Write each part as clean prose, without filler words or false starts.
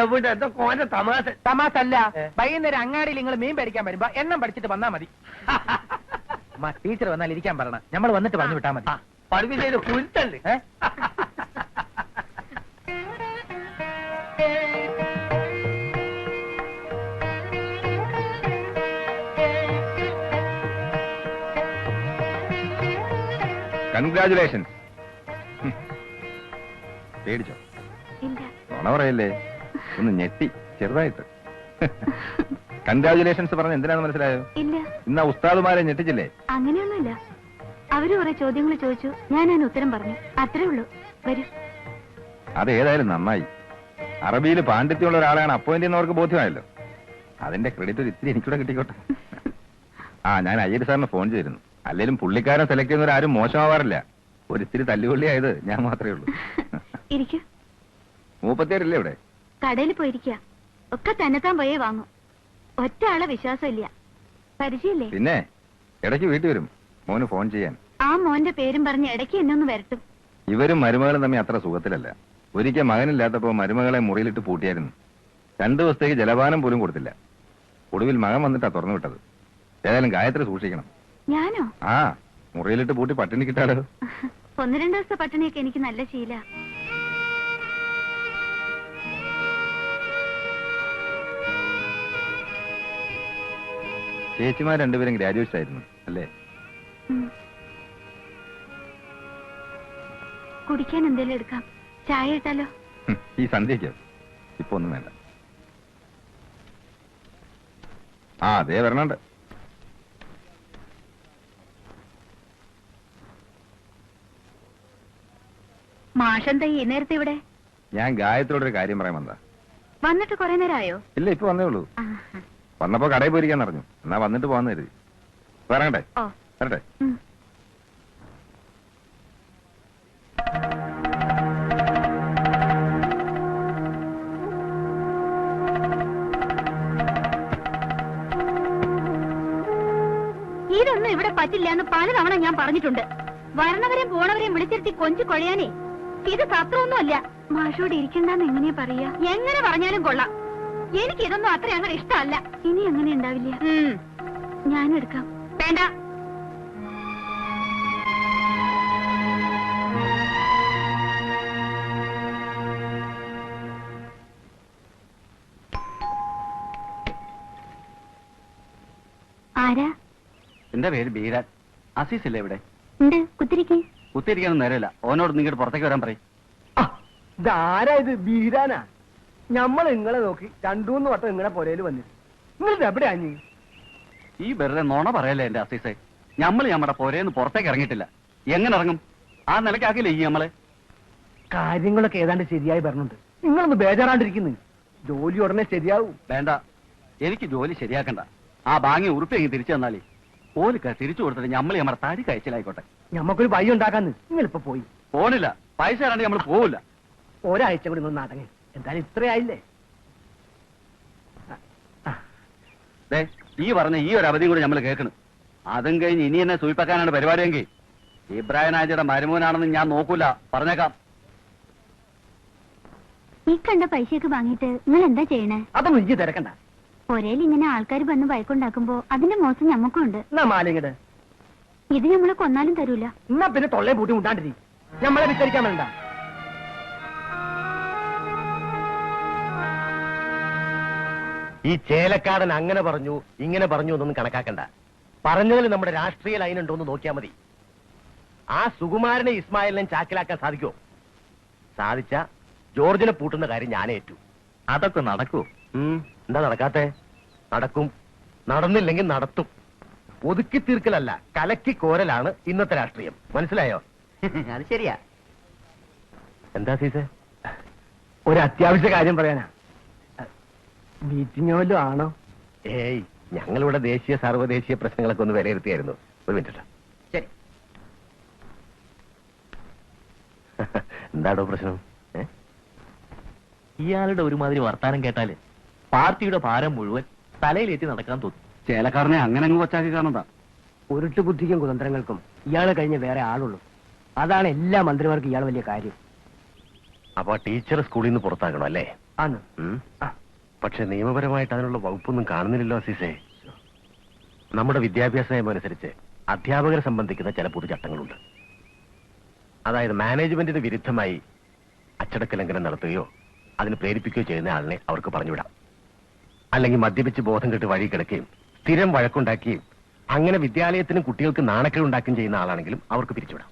എവിടെ കോന്റെ തമാശ തമാശ അല്ല. വൈകുന്നേരം അങ്ങാടിയിൽ നിങ്ങൾ മീൻ പഠിക്കാൻ വരുമ്പോ എണ്ണം പഠിച്ചിട്ട് വന്നാ മതി. ടീച്ചർ വന്നാൽ ഇരിക്കാൻ പറയണം. നമ്മൾ വന്നിട്ട് പറഞ്ഞു വിട്ടാ മതി. പഠിപ്പിച്ചതിന് കുരുത്തണ്ട്. കൺഗ്രാചുലേഷൻസ്. പേടിച്ചോ? നുണ പറയല്ലേ, ഒന്ന് ഞെട്ടി ചെറുതായിട്ട്. കൺഗ്രാചുലേഷൻസ് പറഞ്ഞ എന്തിനാന്ന് മനസ്സിലായോ? ഇല്ല. ഇന്ന് ആ ഉസ്താദുമാരെ ഞെട്ടിച്ചില്ലേ? അങ്ങനെയൊന്നുമില്ല. അവര് കുറെ ചോദ്യങ്ങൾ ചോദിച്ചു, ഞാൻ അതിന് ഉത്തരം പറഞ്ഞു, അത്രേ ഉള്ളൂ. വരൂ. അതേതായാലും നന്നായി. അറബിയിൽ പാണ്ഡിത്യമുള്ള ഒരാളാണ് അപ്പോയിന്റ് ചെയ്യുന്നവർക്ക് ബോധ്യമായല്ലോ. അതിന്റെ ക്രെഡിറ്റ് ഒരു ഇത്തിരി എനിക്കൂടെ കിട്ടിക്കോട്ടെ. ഞാൻ അയ്യര് സാറിന് ഫോൺ ചെയ്തിരുന്നു. അല്ലെങ്കിലും പുള്ളിക്കാരൻ സെലക്ട് ചെയ്യുന്നവരാരും മോശമാവാറില്ല. ഒരിത്തിരി തല്ലുകൊള്ളിയായത് ഞാൻ മാത്രമേ ഉള്ളൂ. മൂപ്പത്തിയാറില്ലേ ഇവിടെ? കടയിൽ പോയിരിക്കുക. ഒക്കെ തന്നെത്താൻ പോയേ വാങ്ങും. ഒറ്റ ആളെ വിശ്വാസമില്ല. പരിചയല്ലേ? പിന്നെ ഇടയ്ക്ക് വീട്ടിൽ വരും മോന് ഫോൺ ചെയ്യാൻ. ആ മോന്റെ പേരും പറഞ്ഞ് ഇടയ്ക്ക് എന്നെ ഒന്ന് വരട്ടും. ഇവരും മരുമകളും തമ്മിൽ അത്ര സുഖത്തിലല്ല. ഒരിക്കൽ മകനില്ലാത്തപ്പോ മരുമകളെ മുറിയിലിട്ട് പൂട്ടിയായിരുന്നു. 2 ദിവസത്തേക്ക് ജലപാനം പോലും കൊടുത്തില്ല. ഒടുവിൽ മകൻ വന്നിട്ടാ തുറന്നു വിട്ടത്. ഏതായാലും ഗായത്രി സൂക്ഷിക്കണം. ഞാനോ? മുറിയിലിട്ട് പൂട്ടി പട്ടിണി കിട്ടാലോ. 1-2 ദിവസത്തെ പട്ടിണിയൊക്കെ എനിക്ക് നല്ല ശീല. ചേച്ചിമാർ രണ്ടുപേരും ഗ്രാജുവേറ്റ്സ് ആയിരുന്നു അല്ലേ? കുടിക്കാൻ എന്തെങ്കിലും എടുക്കാം. ചായ ഇട്ടാലോ? ഈ സന്ധ്യയ്ക്കോ? ഇപ്പൊ ഒന്നും വേണ്ട. അതേ വരണുണ്ട്. മാഷെന്താ ഈ നേരത്തെ ഇവിടെ? ഞാൻ ഗായത്രിയോടൊരു കാര്യം പറയാൻ വന്നതാ. വന്നിട്ട് കുറെ നേരമായോ? ഇല്ല, ഇപ്പൊ വന്നേ ഉള്ളൂ. വന്നപ്പോ കടയിൽ പോയിരിക്കാൻ പറഞ്ഞു. എന്നാ വന്നിട്ട് പോവാന്ന് കരുതി. വരണ്ടേ? വരട്ടെ. ഇതൊന്നും ഇവിടെ പറ്റില്ല എന്ന് പലതവണ ഞാൻ പറഞ്ഞിട്ടുണ്ട്. വരണവരെയും പോണവരെയും വിളിച്ചിരുത്തി കൊഞ്ചു കൊഴയാനേ ഇത് സത്രമൊന്നുമല്ല. മാഷോട് ഇരിക്കണ്ടെന്ന് എങ്ങനെയാ പറയാ? എങ്ങനെ പറഞ്ഞാലും കൊള്ളാം. എനിക്കിതൊന്നും അത്ര അങ്ങനെ ഇഷ്ടമല്ല. ഇനി അങ്ങനെ ഉണ്ടാവില്ല. ഞാനും എടുക്കാം. വേണ്ട. ആരാ? എന്റെ പേര് ബീരാൻ. അസീസ് ഇല്ലേ ഇവിടെ? ഉണ്ട്. കുത്തിരിക്കാനും നേരമില്ല. ഓനോട് നിങ്ങോട്ട് പുറത്തേക്ക് വരാൻ പറയും. ഇതാരാ ഇത്? ബീരാനാ? ഞമ്മൾ നിങ്ങളെ നോക്കി 2-3 വട്ടം നിങ്ങളെ പുരയിൽ വന്നിട്ട് നിങ്ങൾ എവിടെയാ? ഈ വെറുതെ നോണ പറയല്ലേ എന്റെ അസീസെ. നമ്മുടെ പുരയെന്ന് പുറത്തേക്ക് ഇറങ്ങിയിട്ടില്ല. എങ്ങനെ ഇറങ്ങും? ആ നിലക്കാക്കില്ലേ ഈ നമ്മളെ? കാര്യങ്ങളൊക്കെ ഏതാണ്ട് ശരിയായി പറഞ്ഞുണ്ട്. നിങ്ങളൊന്ന് ബേജാറാണ്ടിരിക്കുന്നു. ജോലി ഉടനെ ശരിയാവും. വേണ്ട, എനിക്ക് ജോലി ശരിയാക്കണ്ട. ആ ബാങ്ങി ഉറുപ്പിയെങ്കിൽ തിരിച്ചു തന്നാലേ ഓലിക്ക തിരിച്ചു കൊടുത്തിട്ട് നമ്മുടെ തടി കഴിച്ചിലായിക്കോട്ടെ. ഞമ്മക്കൊരു വഴി ഉണ്ടാക്കാന്ന് നിങ്ങളിപ്പോ പോയി. പോണില്ല. പൈസ തരാണ്ട് നമ്മൾ പോവില്ല. ഒരാഴ്ച കൂടി ഒന്ന് നടങ്ങി. എന്തായാലും ഇത്രയായില്ലേ? ഈ പറഞ്ഞ ഈ ഒരു അവധിയും കൂടി നമ്മൾ കേൾക്കണം. അതും കഴിഞ്ഞ് ഇനി എന്നെ സൂയിപ്പാക്കാനാണ് പരിപാടിയെങ്കിൽ ഇബ്രാഹിം ആജിയുടെ മരുമോനാണെന്ന് ഞാൻ നോക്കൂല. പറഞ്ഞേക്കാം. ഈ കണ്ട പൈസയൊക്കെ വാങ്ങിയിട്ട് നിങ്ങൾ എന്താ ചെയ്യണേ? അതൊന്നും ഇജ്ജ് തിരക്കണ്ട. ഒരേൽ ഇങ്ങനെ ആൾക്കാർ വന്ന് വഴക്കുണ്ടാക്കുമ്പോ അതിന്റെ മോശം ഞമ്മക്കുണ്ട്. ഇത് നമ്മളെ കൊന്നാലും തരൂല. എന്നാ പിന്നെ തൊള്ളേ പൂട്ടി മുണ്ടാണ്ടിരി. ഞമ്മളെ വിസ്തരിക്കാൻ വേണ്ട. ഈ ചേലക്കാടൻ അങ്ങനെ പറഞ്ഞു ഇങ്ങനെ പറഞ്ഞു എന്നൊന്നും കണക്കാക്കണ്ട. പറഞ്ഞതിൽ നമ്മുടെ രാഷ്ട്രീയ ലൈൻ ഉണ്ടോന്ന് നോക്കിയാൽ മതി. ആ സുകുമാരനെ ഇസ്മായിലിനെ ചാക്കിലാക്കാൻ സാധിക്കുമോ? സാധിച്ച ജോർജിനെ പൂട്ടുന്ന കാര്യം ഞാൻ ഏറ്റു. അതൊക്കെ നടക്കൂ. എന്താ നടക്കാത്തെ? നടക്കും. നടന്നില്ലെങ്കിൽ നടത്തും. ഒതുക്കി തീർക്കലല്ല, കലക്കി കോരലാണ് ഇന്നത്തെ രാഷ്ട്രീയം. മനസ്സിലായോ? അത് ശരിയാ. എന്താ സീസേ? ഒരു അത്യാവശ്യ കാര്യം പറയാനാ. മീറ്റിംഗ് വല്ലതും ആണോ? ഏയ്, ഞങ്ങളിവിടെ ദേശീയ സർവ്വദേശീയ പ്രശ്നങ്ങളൊക്കെ ഒന്ന് വിലയിരുത്തിയായിരുന്നു. ഒരു മിനിറ്റ്. ശരി. എന്താണോ പ്രശ്നം? ഇയാളുടെ ഒരുമാതിരി വർത്താനം കേട്ടാല് പാർട്ടിയുടെ ഭാരം മുഴുവൻ തലയിലേറ്റി നടക്കാൻ തോന്നും. ചേലക്കാരനെ അങ്ങനെ അങ്ങ് കൊച്ചാക്കി കാണണ്ട. ഉരുട്ടു ബുദ്ധിക്കും കുതന്ത്രങ്ങൾക്കും ഇയാളെ കഴിഞ്ഞ് വേറെ ആളുള്ളൂ. അതാണ് എല്ലാ മന്ത്രിമാർക്കും ഇയാൾ വലിയ കാര്യം. അപ്പൊ ടീച്ചർ സ്കൂളിൽ നിന്ന് പുറത്താക്കണോ അല്ലേ? ആണ്. പക്ഷെ നിയമപരമായിട്ട് അതിനുള്ള വകുപ്പൊന്നും കാണുന്നില്ലല്ലോ അസീസേ. നമ്മുടെ വിദ്യാഭ്യാസ നിയമം അനുസരിച്ച് അധ്യാപകരെ സംബന്ധിക്കുന്ന ചില പൊതുചട്ടങ്ങളുണ്ട്. അതായത് മാനേജ്മെന്റിന് വിരുദ്ധമായി അച്ചടക്ക ലംഘനം നടത്തുകയോ അതിന് പ്രേരിപ്പിക്കുകയോ ചെയ്യുന്ന ആളിനെ അവർക്ക് പറഞ്ഞുവിടാം. അല്ലെങ്കിൽ മദ്യപിച്ച് ബോധം കെട്ട് വഴി കിടക്കുകയും സ്ഥിരം വഴക്കുണ്ടാക്കുകയും അങ്ങനെ വിദ്യാലയത്തിനും കുട്ടികൾക്ക് നാണക്കേടുണ്ടാക്കുകയും ചെയ്യുന്ന ആളാണെങ്കിലും അവർക്ക് പിരിച്ചുവിടാം.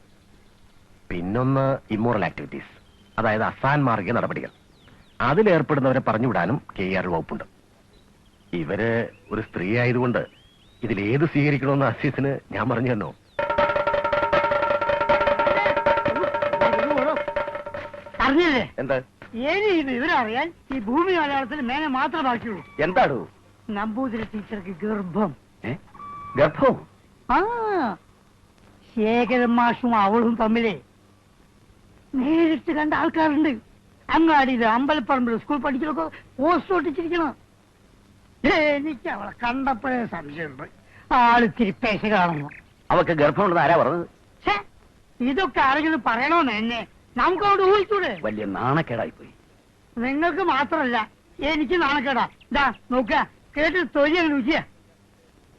പിന്നൊന്ന് ഇമ്മോറൽ ആക്ടിവിറ്റീസ്, അതായത് അസാൻമാർഗിക നടപടികൾ. അതിലേർപ്പെടുന്നവരെ പറഞ്ഞുവിടാനും KR വകുപ്പുണ്ട്. ഇവര് ഒരു സ്ത്രീ ആയതുകൊണ്ട് ഇതിലേത് സ്വീകരിക്കണമെന്ന് അസീസിന് ഞാൻ പറഞ്ഞു തന്നോ? അറിഞ്ഞില്ലേ? എന്താ ഇനി ഈ വിവരം അറിയാൻ ഈ ഭൂമി മലയാളത്തിൽ മേനെ മാത്രമേ ബാക്കിയുള്ളൂ. എന്താടോ? നമ്പൂതിരി ടീച്ചർക്ക് ഗർഭം. ഗർഭം? ആ, ശേഖരൻ മാഷും അവളും തമ്മിലേ നേരിട്ട് കണ്ട ആൾക്കാരുണ്ട്. അങ്ങാടിയില് അമ്പലപ്പറമ്പിൽ സ്കൂൾ പഠിക്കലൊക്കെ പോസ്റ്റ് ഒട്ടിച്ചിരിക്കണം. എനിക്ക് അവളെ കണ്ടപ്പോഴേ സംശയമുണ്ട്, ആളിത്തിരി പേശ കാണുന്നു. അവക്ക് ഗർഭമുണ്ടെന്ന് ആരാ പറഞ്ഞത്? ഛേ, ഇതൊക്കെ ആരെങ്കിലും പറയണോന്ന് എന്നെ നമുക്ക് അവിടെ ഊഹിച്ചൂടെ? വലിയ നാണക്കേടായി പോയി. നിങ്ങൾക്ക് മാത്രല്ല എനിക്ക് നാണക്കേടാ. ഇതാ നോക്ക, കേട്ട് തൊഴിൽ അങ്ങനെ രുചിയ.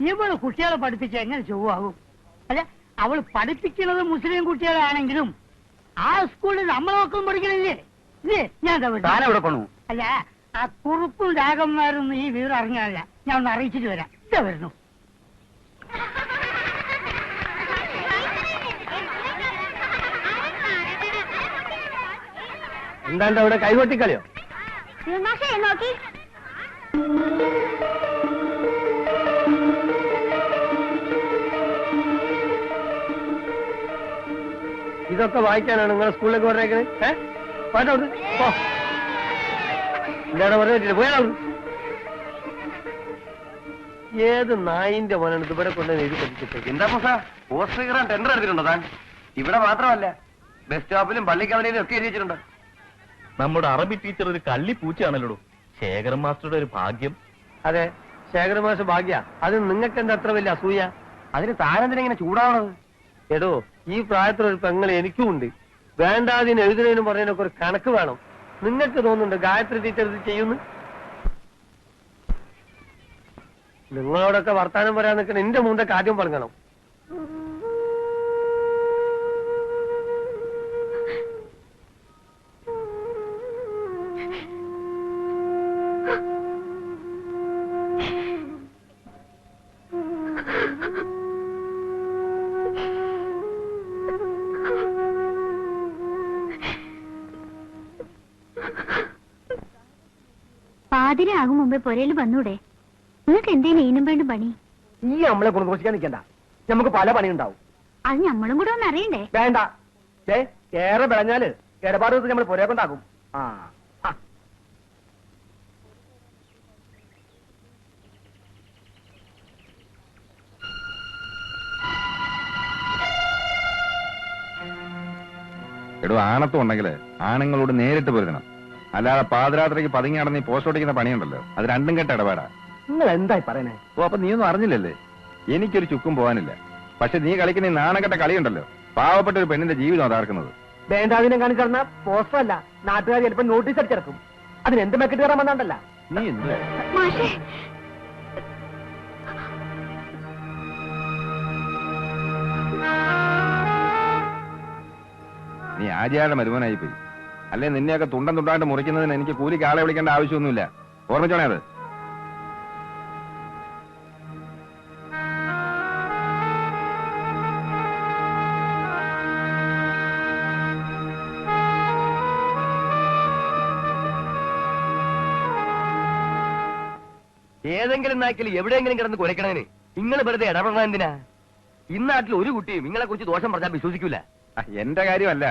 ഇവള് കുട്ടികളെ പഠിപ്പിച്ച എങ്ങനെ ചൊവ്വാകും? അല്ല, അവള് പഠിപ്പിക്കുന്നത് മുസ്ലിം കുട്ടികളാണെങ്കിലും ആ സ്കൂളിൽ നമ്മളെ മക്കളും പഠിക്കണില്ലേ? ഇല്ലേ? ഞാൻ അല്ല, ആ കുറുപ്പും രാഗന്മാരൊന്നും ഈ വിവരം അറിഞ്ഞാലല്ല. ഞാൻ ഒന്ന് അറിയിച്ചിട്ട് വരാം. ഇതാ വരുന്നു. എന്താണ്ട് അവിടെ കൈകൊട്ടിക്കളിയോ? നോക്കി ഇതൊക്കെ വായിക്കാനാണ് നിങ്ങൾ സ്കൂളിലേക്ക് പറഞ്ഞേക്കുന്നത്? എന്താണ് പറഞ്ഞിട്ടില്ല? പോയാൽ ഏത് നായിന്റെ മോനാണ് ഇവിടെ കൊണ്ട് എഴുതി പഠിച്ചിട്ട്? എന്താ പോസ്റ്റർ കയറാൻ ടെൻഡർ എടുത്തിട്ടുണ്ടോ താൻ? ഇവിടെ മാത്രമല്ല, ബസ് സ്റ്റോപ്പിലും പള്ളിക്കവലയിലും ഒക്കെ എഴുതി വെച്ചിട്ടുണ്ട്. നമ്മുടെ അറബി ടീച്ചർ ഒരു കള്ളിപ്പൂച്ചയാണല്ലോ. ശേഖരൻ മാസ്റ്ററുടെ ഒരു ഭാഗ്യം. അതെ, ശേഖരമാഷ ഭാഗ്യ. അത് നിങ്ങൾക്ക് എന്താ അത്ര വലിയ അസൂയ? അതിന് താനെന്തിനെങ്ങനെ ചൂടാവണത്? എടോ, ഈ പ്രായത്തിലൊരു പെങ്ങൾ എനിക്കും ഉണ്ട്. വേണ്ടാതിന് എഴുതുന്നതിനും പറയുന്നതിനൊക്കെ ഒരു കണക്ക് വേണം. നിങ്ങൾക്ക് തോന്നുന്നുണ്ട് ഗായത്രി ടീച്ചർ ഇത് ചെയ്യുന്നു? നിങ്ങളോടൊക്കെ വർത്താനം പറയാൻ നിൽക്കുന്ന എന്റെ മുമ്പൊക്കെ ആദ്യം പറഞ്ഞണം. പാതിരാകും മുമ്പേ പുരയിൽ വന്നൂടെ? നിങ്ങൾക്ക് എന്തേലും ഈനും വേണ്ടും പണി? ഈ നമ്മളെ കുണുകുറിക്കാൻ നിൽക്കണ്ട, നമുക്ക് പല പണിയുണ്ടാവും. അത് നമ്മളും കൂടെ ഒന്ന് അറിയണ്ടേ? വേണ്ട, ഏറെ വിളഞ്ഞാല് ഇടപാട് ദിവസം നമ്മൾ പുരയെ കൊണ്ടാക്കും. എടോ, ആണത്വം ഉണ്ടെങ്കിൽ ആണുങ്ങളോട് നേരിട്ട് പൊരുതണം. അല്ലാതെ പാതിരാത്രിക്ക് പതുങ്ങി നടന്ന് ഈ പോസ്റ്റ് ഓടിക്കുന്ന പണിയുണ്ടല്ലോ, അത് രണ്ടും കെട്ട ഇടപാടാ. നിങ്ങൾ എന്തായി പറയണേ? ഓ, അപ്പൊ നീയൊന്നും അറിഞ്ഞില്ലല്ലേ? എനിക്കൊരു ചുക്കും പോകാനില്ല. പക്ഷെ നീ കളിക്കുന്ന ഈ നാണക്കെട്ട കളിയുണ്ടല്ലോ, പാവപ്പെട്ട ഒരു പെണ്ണിന്റെ ജീവിതം അതാർക്കുന്നത്. വേണ്ടാതിനെ കാണിച്ചിറന്ന പോസ്റ്റർ അല്ല, നാട്ടുകാർ ചിലപ്പോൾ നോട്ടീസ് അടിച്ചിറക്കും. അതിന് എന്ത് മെക്കിട്ട് കയറാൻ വന്നാണ്ടല്ല. നീ എന്ത് മാഷേ, നീ ആര്യാളുടെ മരുമനായി പോയി. അല്ലെ നിന്നെയൊക്കെ തുണ്ടം തുണ്ടായിട്ട് മുറിക്കുന്നതിന് എനിക്ക് കൂലിക്ക് ആളെ വിളിക്കേണ്ട ആവശ്യമൊന്നുമില്ല. ഓർമ്മിച്ചോണേ അത്. ഏതെങ്കിലും നാക്കിൽ എവിടെയെങ്കിലും കിടന്ന് കുരക്കണതിന് നിങ്ങൾ വെറുതെ ഇടപെടണം എന്തിനാ? ഇന്നാട്ടിൽ ഒരു കുട്ടിയും നിങ്ങളെ കുറിച്ച് ദോഷം പറഞ്ഞാൽ വിശ്വസിക്കൂല. എന്റെ കാര്യമല്ല,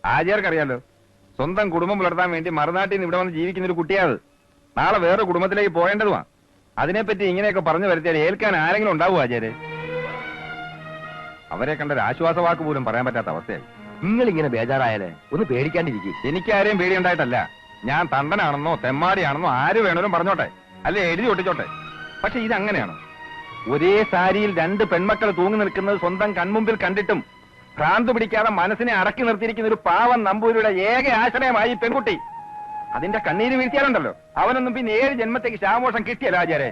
ആര്യാർക്കറിയാലോ. സ്വന്തം കുടുംബം പുലർത്താൻ വേണ്ടി മറുനാട്ടിൽ നിന്ന് ഇവിടെ വന്ന് ജീവിക്കുന്ന ഒരു കുട്ടിയാത്. നാളെ വേറെ കുടുംബത്തിലേക്ക് പോകേണ്ടതുമാ. അതിനെപ്പറ്റി ഇങ്ങനെയൊക്കെ പറഞ്ഞു വരുത്തിയാൽ ഏൽക്കാൻ ആരെങ്കിലും ഉണ്ടാവുമോ ആചാര്യ? അവരെ കണ്ട ഒരു ആശ്വാസവാക്ക് പോലും പറയാൻ പറ്റാത്ത അവസ്ഥയായി. നിങ്ങൾ ഇങ്ങനെ ബേജാറായാലേ ഒന്ന് പേടിക്കാണ്ടിരിക്കും. എനിക്കാരെയും പേടിയുണ്ടായിട്ടല്ല. ഞാൻ തണ്ടനാണെന്നോ തെമ്മാടിയാണെന്നോ ആര് വേണേലും പറഞ്ഞോട്ടെ, അല്ലെ എഴുതി ഒട്ടിച്ചോട്ടെ. പക്ഷെ ഇതങ്ങനെയാണോ? ഒരേ സാരിയിൽ രണ്ട് പെൺമക്കൾ തൂങ്ങി നിൽക്കുന്നത് സ്വന്തം കൺമുമ്പിൽ കണ്ടിട്ടും ഭ്രാന്ത് പിടിക്കാതെ മനസ്സിനെ അടക്കി നിർത്തിയിരിക്കുന്ന ഒരു പാവം നമ്പൂരിയുടെ ഏക ആശ്രയമായി പെൺകുട്ടി. അതിന്റെ കണ്ണീര് വീഴ്ത്തിയാലുണ്ടല്ലോ അവനൊന്നും പിന്നെ 7 ജന്മത്തേക്ക് ശാമോഷം കിട്ടിയല്ലോ ആചാരെ.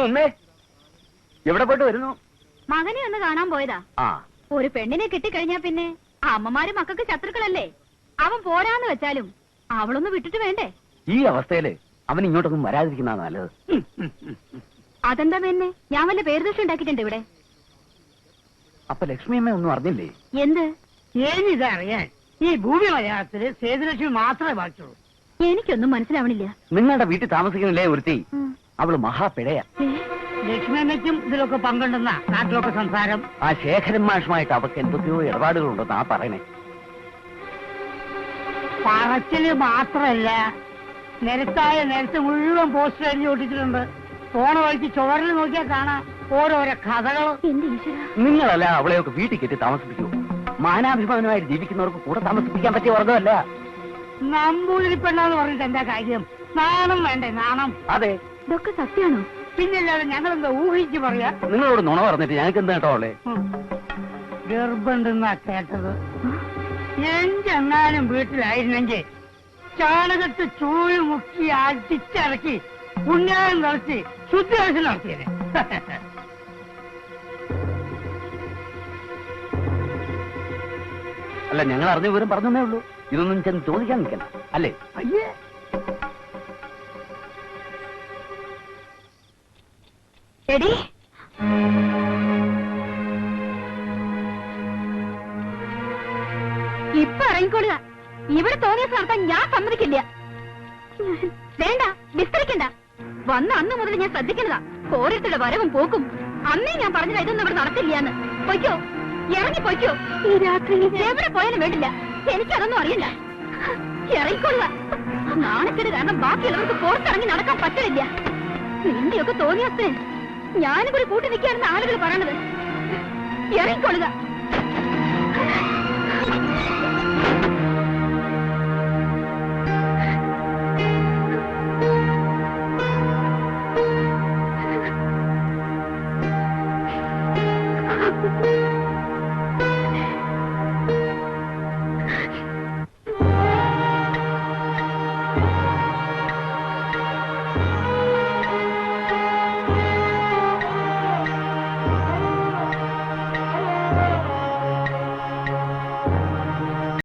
ഒന്നേ എവിടെ പോയിട്ട് വരുന്നു? മകനെ ഒന്ന് കാണാൻ പോയതാ. ആ, ഒരു പെണ്ണിനെ കിട്ടിക്കഴിഞ്ഞാ പിന്നെ അമ്മമാര് മക്കൾക്ക് ശത്രുക്കളല്ലേ. അവൻ പോരാന്ന് വെച്ചാലും അവളൊന്ന് വിട്ടിട്ട് വേണ്ടേ? ഈ അവസ്ഥയില് അവൻ ഇങ്ങോട്ടൊന്നും വരാതിരിക്കുന്ന നല്ലത്. അതെന്താ പിന്നെ ഞാൻ വല്ല പേരുദോഷം ഉണ്ടാക്കിയിട്ടുണ്ട് ഇവിടെ? അപ്പൊ ലക്ഷ്മിയമ്മ ഒന്നും അറിഞ്ഞില്ലേ? എന്ത്? ഏനിതറിയാൻ ഈ ഭൂമി മലയാളത്തില് സേതുലക്ഷ്മി മാത്രമേ ബാക്കിയുള്ളൂ. എനിക്കൊന്നും മനസ്സിലാവണില്ല. നിങ്ങളുടെ വീട്ടിൽ താമസിക്കുന്നില്ലേ ഒരുത്തി? അവള് മഹാപിഴയാ. ലക്ഷ്മണയ്ക്കും ഇതിലൊക്കെ പങ്കുണ്ടെന്ന നാട്ടിലൊക്കെ സംസാരം. ആ ശേഖരൻ മാഷുമായിട്ട് അവർക്ക് എന്തൊക്കെയോ ഇടപാടുകളുണ്ടെന്നാ പറയണേ. പറച്ചില് മാത്രല്ല, നിരത്ത് മുഴുവൻ പോസ്റ്റർ എഴുതി ഒട്ടിച്ചിട്ടുണ്ട്. പോണ വഴിക്ക് ചുവരിൽ നോക്കിയാൽ കാണാം ഓരോരോ കഥകൾ. എന്റെ ഈശ്വര, നിങ്ങളല്ല അവളെയൊക്കെ വീട്ടിൽ കെട്ടി താമസിപ്പിക്കൂ. മാനാഭിമാനമായിട്ട് ജീവിക്കുന്നവർക്ക് കൂടെ താമസിപ്പിക്കാൻ പറ്റിയ വർഗമല്ല. നമ്പൂതിരി പെണ്ണാന്ന് പറഞ്ഞിട്ട് എന്താ കാര്യം? നാണം വേണ്ടേ? നാണം. അതെ, ഇതൊക്കെ സത്യാണോ? പിന്നല്ലാതെ ഞങ്ങളെന്താ ഊഹിച്ച് പറയാ? നിങ്ങളോട് നുണ പറഞ്ഞിട്ട് ഞങ്ങൾക്ക് എന്താ കേട്ടോ അവളെ? ഗർഭുണ്ടെന്നാ കേട്ടത്. എഞ്ചെങ്ങാനും വീട്ടിലായിരുന്നെങ്കിൽ ചാണകത്ത് ചൂഴി മുക്കി അടിച്ചിറക്കി പുണ്യായം നടത്തി ശുദ്ധിവാസം നടത്തിയത്. അല്ല, ഞങ്ങൾ അറിഞ്ഞ വിവരം പറഞ്ഞേ ഉള്ളൂ. ഇതൊന്നും ചെന്ന് ചോദിക്കാൻ നിൽക്കണം അല്ലേ? അയ്യേ, എടി ഇപ്പൊ ഇറങ്ങിക്കൊള്ളുക. ഇവിടെ തോന്നിയ നടത്താൻ ഞാൻ സമ്മതിക്കില്ല. വേണ്ട, വിസ്തരിക്കണ്ട. വന്ന അന്ന് മുതൽ ഞാൻ ശ്രദ്ധിക്കുന്നതാ ഓരോരുത്തരുടെ വരവും പോക്കും. അന്നേ ഞാൻ പറഞ്ഞതാ ഇതൊന്നും ഇവിടെ നടത്തില്ലാന്ന്. പൊയ്ക്കോ, ഇറങ്ങി പൊയ്ക്കോ. ഈ രാത്രി എവിടെ പോയാലും വേണ്ടില്ല, എനിക്കതൊന്നും അറിയില്ല. ഇറങ്ങിക്കൊള്ളുക. നാണക്കേട് കാരണം ബാക്കിയുള്ളവർക്ക് പുറത്തിറങ്ങി നടക്കാൻ പറ്റില്ല. നിന്റെയൊക്കെ തോന്നിയേ ഞാനും കൂടി കൂട്ടി നിൽക്കാറുന്ന ആളുകൾ പറയണത്. ഇറങ്ങിക്കൊള്ളുക.